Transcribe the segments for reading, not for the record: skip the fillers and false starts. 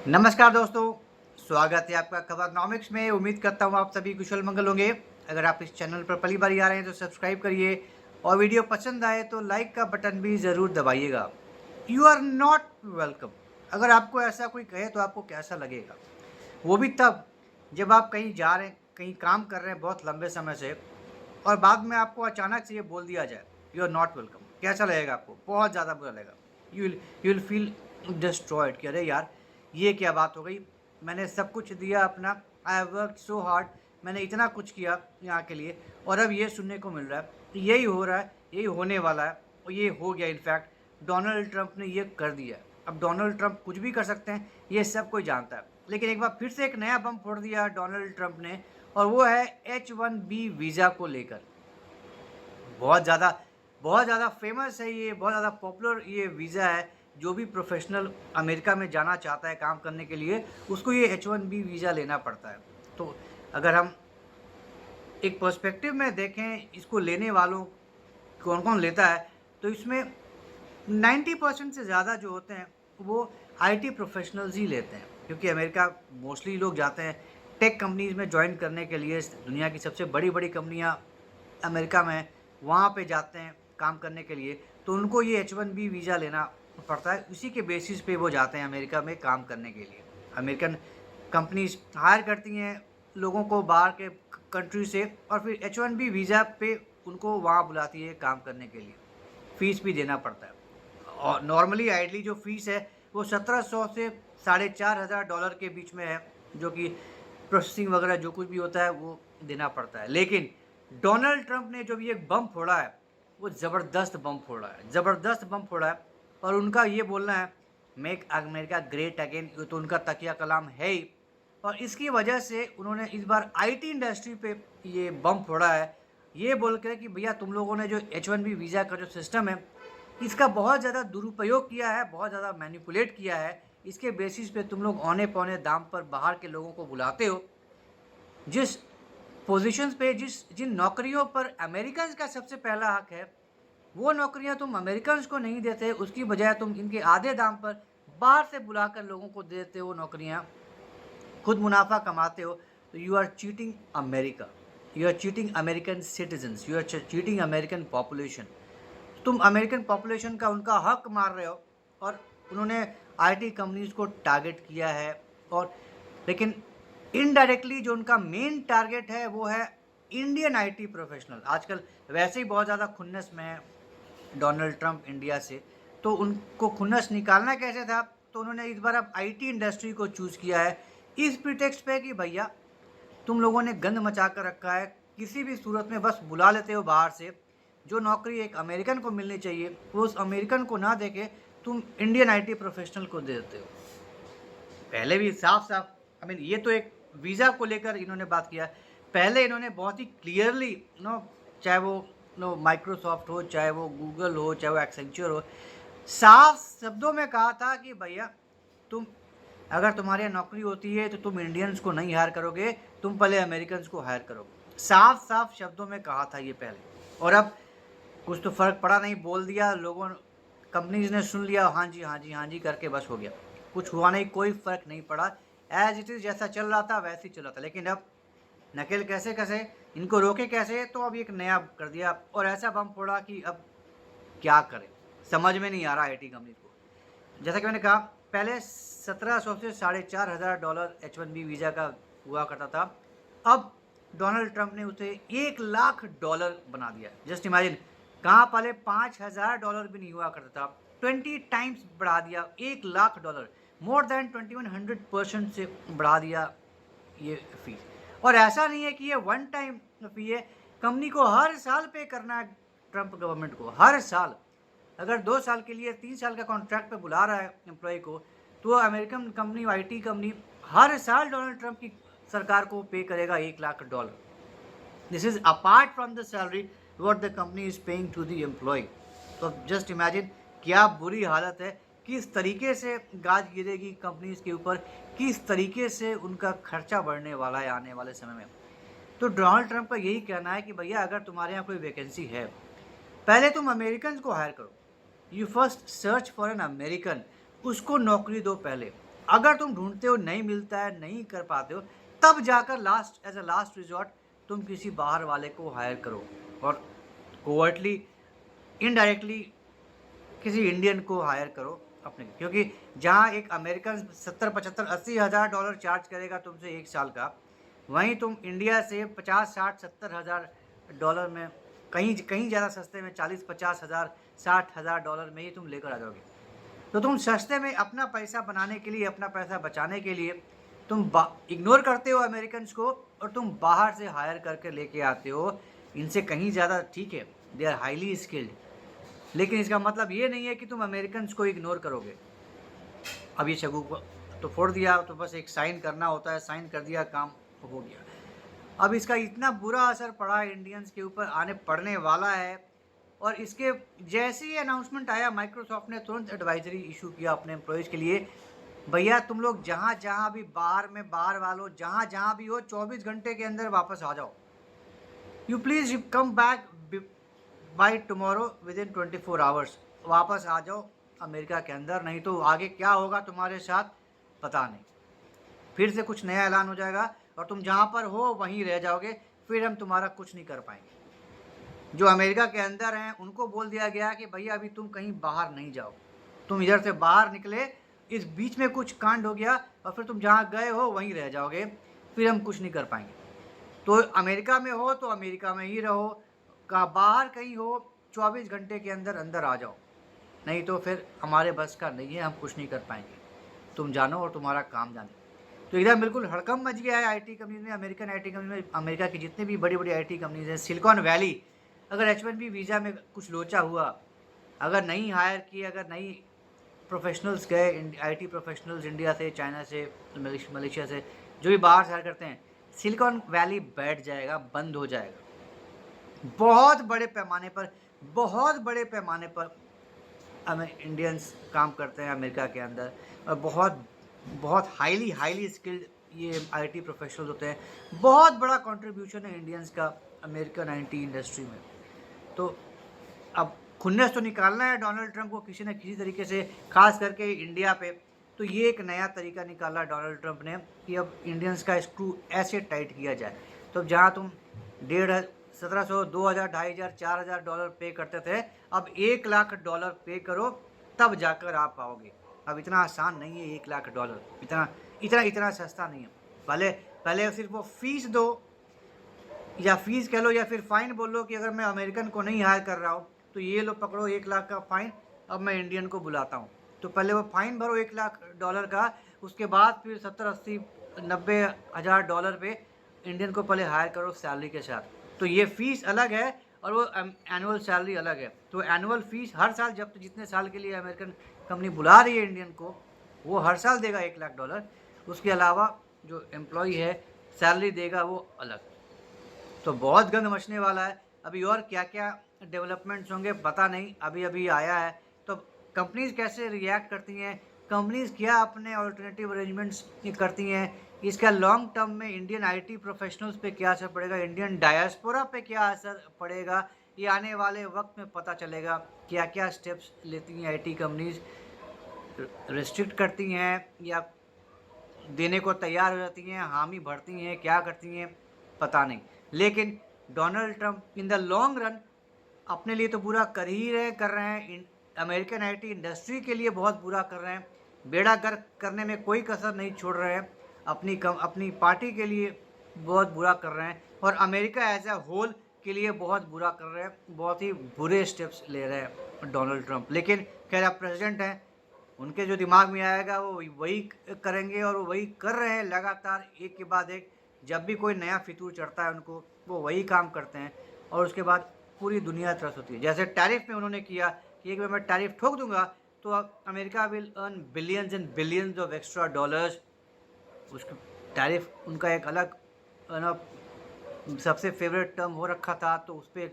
नमस्कार दोस्तों, स्वागत है आपका खबरनॉमिक्स में। उम्मीद करता हूँ आप सभी कुशल मंगल होंगे। अगर आप इस चैनल पर पहली बार आ रहे हैं तो सब्सक्राइब करिए और वीडियो पसंद आए तो लाइक का बटन भी ज़रूर दबाइएगा। You are not welcome. अगर आपको ऐसा कोई कहे तो आपको कैसा लगेगा? वो भी तब जब आप कहीं जा रहे हैं, कहीं काम कर रहे हैं बहुत लंबे समय से, और बाद में आपको अचानक से ये बोल दिया जाए यू आर नॉट वेलकम। कैसा लगेगा आपको? बहुत ज़्यादा बुरा लगेगा। यू विल फील डिस्ट्रॉयड कि अरे यार, ये क्या बात हो गई। मैंने सब कुछ दिया अपना, I have work so hard, मैंने इतना कुछ किया यहाँ के लिए, और अब ये सुनने को मिल रहा है, यही हो रहा है, यही होने वाला है, और ये हो गया। इनफैक्ट डोनाल्ड ट्रंप ने ये कर दिया। अब डोनाल्ड ट्रंप कुछ भी कर सकते हैं, ये सब कोई जानता है, लेकिन एक बार फिर से एक नया बम फोड़ दिया डोनाल्ड ट्रंप ने, और वो है H1B वीज़ा को लेकर। बहुत ज़्यादा फेमस है ये, बहुत ज़्यादा पॉपुलर ये वीज़ा है। जो भी प्रोफेशनल अमेरिका में जाना चाहता है काम करने के लिए, उसको ये H1B वीज़ा लेना पड़ता है। तो अगर हम एक पर्सपेक्टिव में देखें, इसको लेने वालों कौन कौन लेता है, तो इसमें 90% से ज़्यादा जो होते हैं वो आईटी प्रोफेशनल्स ही लेते हैं, क्योंकि अमेरिका मोस्टली लोग जाते हैं टेक कंपनीज़ में ज्वाइन करने के लिए। दुनिया की सबसे बड़ी बड़ी कंपनियां अमेरिका में हैं, वहाँ पे जाते हैं काम करने के लिए, तो उनको ये H1B वीज़ा लेना पड़ता है। उसी के बेसिस पे वो जाते हैं अमेरिका में काम करने के लिए। अमेरिकन कंपनीज हायर करती हैं लोगों को बाहर के कंट्री से, और फिर H1B वीज़ा पे उनको वहाँ बुलाती है काम करने के लिए। फ़ीस भी देना पड़ता है, और नॉर्मली आइडली जो फ़ीस है वो 1700 से $4,500 के बीच में है, जो कि प्रोसेसिंग वगैरह जो कुछ भी होता है वो देना पड़ता है। लेकिन डोनाल्ड ट्रंप ने जो भी एक बम फोड़ा है, वो ज़बरदस्त बम फोड़ा है, ज़बरदस्त बम फोड़ा है। और उनका ये बोलना है मेक अमेरिका ग्रेट अगेन, ये तो उनका तकिया कलाम है ही। और इसकी वजह से उन्होंने इस बार आईटी इंडस्ट्री पे ये बम फोड़ा है, ये बोल कर कि भैया तुम लोगों ने जो H1B वीज़ा का जो सिस्टम है, इसका बहुत ज़्यादा दुरुपयोग किया है, बहुत ज़्यादा मैनिपुलेट किया है। इसके बेसिस पे तुम लोग औने पौने दाम पर बाहर के लोगों को बुलाते हो। जिस पोजीशंस पे, जिन नौकरियों पर अमेरिकन्स का सबसे पहला हक है, वो नौकरियां तुम अमेरिकन्स को नहीं देते, उसकी बजाय तुम इनके आधे दाम पर बाहर से बुलाकर लोगों को देते हो नौकरियां, खुद मुनाफा कमाते हो। तो you are cheating America, you are cheating American citizens, you are cheating American population. तुम अमेरिकन पॉपुलेशन का उनका हक मार रहे हो, और उन्होंने आईटी कंपनीज को टारगेट किया है। और लेकिन इनडायरेक्टली जो उनका मेन टारगेट है वो है इंडियन आईटी प्रोफेशनल। आजकल वैसे ही बहुत ज़्यादा खुन्नस में है डोनाल्ड ट्रंप इंडिया से, तो उनको खुन्नस निकालना कैसे था, तो उन्होंने इस बार अब आईटी इंडस्ट्री को चूज़ किया है, इस प्रिटेक्स्ट पे कि भैया तुम लोगों ने गंद मचा कर रखा है, किसी भी सूरत में बस बुला लेते हो बाहर से। जो नौकरी एक अमेरिकन को मिलनी चाहिए वो उस अमेरिकन को ना देके तुम इंडियन आईटी प्रोफेशनल को दे देते हो। पहले भी साफ साफ, आई मीन, ये तो एक वीज़ा को लेकर इन्होंने बात किया। पहले इन्होंने बहुत ही क्लियरली चाहे वो माइक्रोसॉफ्ट हो, चाहे वो गूगल हो, चाहे वो एक्सेंचर हो, साफ शब्दों में कहा था कि भैया तुम, अगर तुम्हारी यहाँ नौकरी होती है तो तुम इंडियंस को नहीं हायर करोगे, तुम पहले अमेरिकन को हायर करोगे। साफ साफ शब्दों में कहा था ये पहले। और अब कुछ तो फ़र्क पड़ा नहीं, बोल दिया लोगों, कंपनीज ने सुन लिया, हाँ जी हाँ जी हाँ जी करके बस हो गया। कुछ हुआ नहीं, कोई फ़र्क नहीं पड़ा। एज इट इज़ जैसा चल रहा था वैसे ही चल रहा था। लेकिन अब नकेल कैसे कैसे इनको रोके कैसे, तो अब एक नया कर दिया, और ऐसा बम फोड़ा कि अब क्या करें, समझ में नहीं आ रहा आईटी कंपनी को। जैसा कि मैंने कहा, पहले 1700 से $4,500 H1B वीज़ा का हुआ करता था, अब डोनाल्ड ट्रंप ने उसे $1,00,000 बना दिया। जस्ट इमेजिन, कहाँ पहले $5,000 भी नहीं हुआ करता था, 20 टाइम्स बढ़ा दिया, $1,00,000, मोर देन 2100% से बढ़ा दिया ये फीस। और ऐसा नहीं है कि ये वन टाइम फी है, कंपनी को हर साल पे करना है, ट्रंप गवर्नमेंट को हर साल। अगर 2 साल के लिए 3 साल का कॉन्ट्रैक्ट पे बुला रहा है एम्प्लॉय को, तो अमेरिकन कंपनी, आईटी कंपनी हर साल डोनाल्ड ट्रंप की सरकार को पे करेगा $1,00,000। This is apart from the salary what the company is paying to the employ. तो जस्ट इमेजिन क्या बुरी हालत है, किस तरीके से गाज गिरेगी कंपनीज के ऊपर, किस तरीके से उनका खर्चा बढ़ने वाला है आने वाले समय में। तो डोनाल्ड ट्रंप का यही कहना है कि भैया अगर तुम्हारे यहाँ कोई वैकेंसी है, पहले तुम अमेरिकन को हायर करो, you first search for an American, उसको नौकरी दो पहले, अगर तुम ढूंढते हो नहीं मिलता है, नहीं कर पाते हो, तब जाकर एज अ लास्ट रिजॉर्ट तुम किसी बाहर वाले को हायर करो और कोवर्टली इनडायरेक्टली किसी इंडियन को हायर करो अपने, क्योंकि जहाँ एक अमेरिकन 70-75-80 हज़ार डॉलर चार्ज करेगा तुमसे 1 साल का, वहीं तुम इंडिया से 50-60-70 हज़ार डॉलर में कहीं कहीं ज़्यादा सस्ते में 40-50 हज़ार 60 हज़ार डॉलर में ही तुम लेकर आ जाओगे। तो तुम सस्ते में अपना पैसा बनाने के लिए, अपना पैसा बचाने के लिए तुम इग्नोर करते हो अमेरिकन्स को और तुम बाहर से हायर करके लेके आते हो। इनसे कहीं ज़्यादा ठीक है, दे आर हाईली स्किल्ड, लेकिन इसका मतलब ये नहीं है कि तुम अमेरिकन्स को इग्नोर करोगे। अब ये शगु को तो फोड़ दिया, तो बस एक साइन करना होता है, साइन कर दिया, काम हो गया। अब इसका इतना बुरा असर पड़ा इंडियंस के ऊपर, आने पड़ने वाला है। और इसके जैसे ही अनाउंसमेंट आया, माइक्रोसॉफ्ट ने तुरंत एडवाइजरी इशू किया अपने एम्प्लॉयज़ के लिए, भैया तुम लोग जहाँ जहाँ भी बाहर वालों जहाँ जहाँ भी हो 24 घंटे के अंदर वापस आ जाओ। You please come back by tomorrow with in 24 hours, वापस आ जाओ अमेरिका के अंदर, नहीं तो आगे क्या होगा तुम्हारे साथ पता नहीं। फिर से कुछ नया ऐलान हो जाएगा और तुम जहाँ पर हो वहीं रह जाओगे, फिर हम तुम्हारा कुछ नहीं कर पाएंगे। जो अमेरिका के अंदर हैं उनको बोल दिया गया कि भैया अभी तुम कहीं बाहर नहीं जाओ, तुम इधर से बाहर निकले, इस बीच में कुछ कांड हो गया और फिर तुम जहाँ गए हो वहीं रह जाओगे, फिर हम कुछ नहीं कर पाएंगे। तो अमेरिका में हो तो अमेरिका में ही रहो, का बाहर कहीं हो 24 घंटे के अंदर अंदर आ जाओ, नहीं तो फिर हमारे बस का नहीं है, हम कुछ नहीं कर पाएंगे, तुम जानो और तुम्हारा काम जाने। तो इधर बिल्कुल हड़कंप मच गया है आईटी कंपनी में, अमेरिकन आईटी कंपनी में। अमेरिका की जितनी भी बड़ी बड़ी आईटी कंपनीज हैं, सिलिकॉन वैली, अगर H1B वीज़ा में कुछ लोचा हुआ, अगर नहीं हायर किए, अगर नहीं प्रोफेशनल्स गए, आईटी प्रोफेशनल्स इंडिया से, चाइना से, मलेशिया से, जो भी बाहर से हायर करते हैं, सिलिकॉन वैली बैठ जाएगा, बंद हो जाएगा। बहुत बड़े पैमाने पर हमें इंडियंस काम करते हैं अमेरिका के अंदर, और बहुत हाईली स्किल्ड ये आईटी प्रोफेशनल्स होते हैं। बहुत बड़ा कंट्रीब्यूशन है इंडियंस का अमेरिकन आईटी इंडस्ट्री में। तो अब खुन्नस तो निकालना है डोनाल्ड ट्रंप को किसी न किसी तरीके से, खास करके इंडिया पे। तो ये एक नया तरीका निकाला डोनाल्ड ट्रंप ने कि अब इंडियंस का स्क्रू ऐसे टाइट किया जाए। तो जहाँ तुम 1700, 2000, 2500, 4000 डॉलर पे करते थे, अब 1 लाख डॉलर पे करो तब जाकर आप पाओगे। अब इतना आसान नहीं है 1 लाख डॉलर, इतना सस्ता नहीं है। पहले सिर्फ वो फीस दो, या फीस कह लो या फिर फ़ाइन बोल लो कि अगर मैं अमेरिकन को नहीं हायर कर रहा हूँ तो ये लो पकड़ो 1 लाख का फ़ाइन, अब मैं इंडियन को बुलाता हूँ। तो पहले वो फ़ाइन भरो 1 लाख डॉलर का, उसके बाद फिर 70, 80, 90 हज़ार डॉलर पे इंडियन को पहले हायर करो सैलरी के साथ। तो ये फ़ीस अलग है और वो एनुअल सैलरी अलग है। तो एनुअल फ़ीस हर साल, जब जितने साल के लिए अमेरिकन कंपनी बुला रही है इंडियन को, वो हर साल देगा 1 लाख डॉलर। उसके अलावा जो एम्प्लॉई है सैलरी देगा वो अलग। तो बहुत गंद मचने वाला है। अभी और क्या क्या डेवलपमेंट्स होंगे पता नहीं, अभी आया है। तो कंपनीज़ कैसे रिएक्ट करती हैं, कंपनीज़ क्या अपने ऑल्टरनेटिव अरेंजमेंट्स करती हैं, इसका लॉन्ग टर्म में इंडियन आईटी प्रोफेशनल्स पे क्या असर पड़ेगा, इंडियन डायस्पोरा पे क्या असर पड़ेगा, ये आने वाले वक्त में पता चलेगा। क्या क्या स्टेप्स लेती हैं आईटी कंपनीज़, रिस्ट्रिक्ट करती हैं या देने को तैयार हो जाती हैं, हामी भरती हैं, क्या करती हैं पता नहीं। लेकिन Donald Trump in the long run अपने लिए तो बुरा कर रहे हैं, अमेरिकन आईटी इंडस्ट्री के लिए बहुत बुरा कर रहे हैं, बेड़ा गर्क करने में कोई कसर नहीं छोड़ रहे हैं, अपनी पार्टी के लिए बहुत बुरा कर रहे हैं, और अमेरिका एज ए होल के लिए बहुत बुरा कर रहे हैं। बहुत ही बुरे स्टेप्स ले रहे हैं डोनाल्ड ट्रंप। लेकिन खैर आप प्रेसिडेंट हैं, उनके जो दिमाग में आएगा वो वही करेंगे, और वो वही कर रहे हैं लगातार, एक के बाद एक। जब भी कोई नया फितूर चढ़ता है उनको, वो वही काम करते हैं, और उसके बाद पूरी दुनिया त्रस्त होती है। जैसे टैरिफ में उन्होंने किया कि एक बार मैं टैरिफ ठोक दूंगा तो America will earn billions and billions of extra dollars. उसका टैरिफ उनका एक अलग ना सबसे फेवरेट टर्म हो रखा था, तो उस पर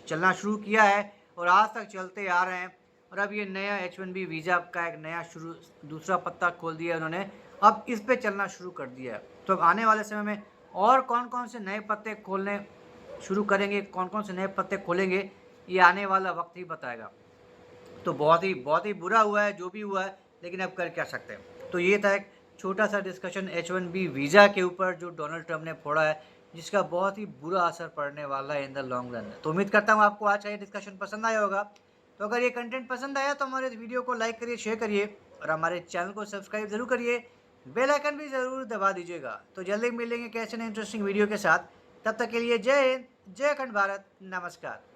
चलना शुरू किया है और आज तक चलते आ रहे हैं। और अब ये नया H1B वीज़ा का एक नया दूसरा पत्ता खोल दिया है उन्होंने, अब इस पे चलना शुरू कर दिया है। तो अब आने वाले समय में और कौन कौन से नए पत्ते खोलने शुरू करेंगे, कौन कौन से नए पत्ते खोलेंगे, ये आने वाला वक्त ही बताएगा। तो बहुत ही बुरा हुआ है जो भी हुआ है, लेकिन अब कर क्या सकते हैं। तो ये था एक छोटा सा डिस्कशन H1B वीज़ा के ऊपर जो डोनाल्ड ट्रंप ने फोड़ा है, जिसका बहुत ही बुरा असर पड़ने वाला है इन द लॉन्ग रन। तो उम्मीद करता हूँ आपको आज का ये डिस्कशन पसंद आया होगा। तो अगर ये कंटेंट पसंद आया तो हमारे इस वीडियो को लाइक करिए, शेयर करिए और हमारे चैनल को सब्सक्राइब ज़रूर करिए, बेल आइकन भी ज़रूर दबा दीजिएगा। तो जल्दी मिलेंगे कैसे नए इंटरेस्टिंग वीडियो के साथ। तब तक के लिए जय हिंद, जय अखंड भारत, नमस्कार।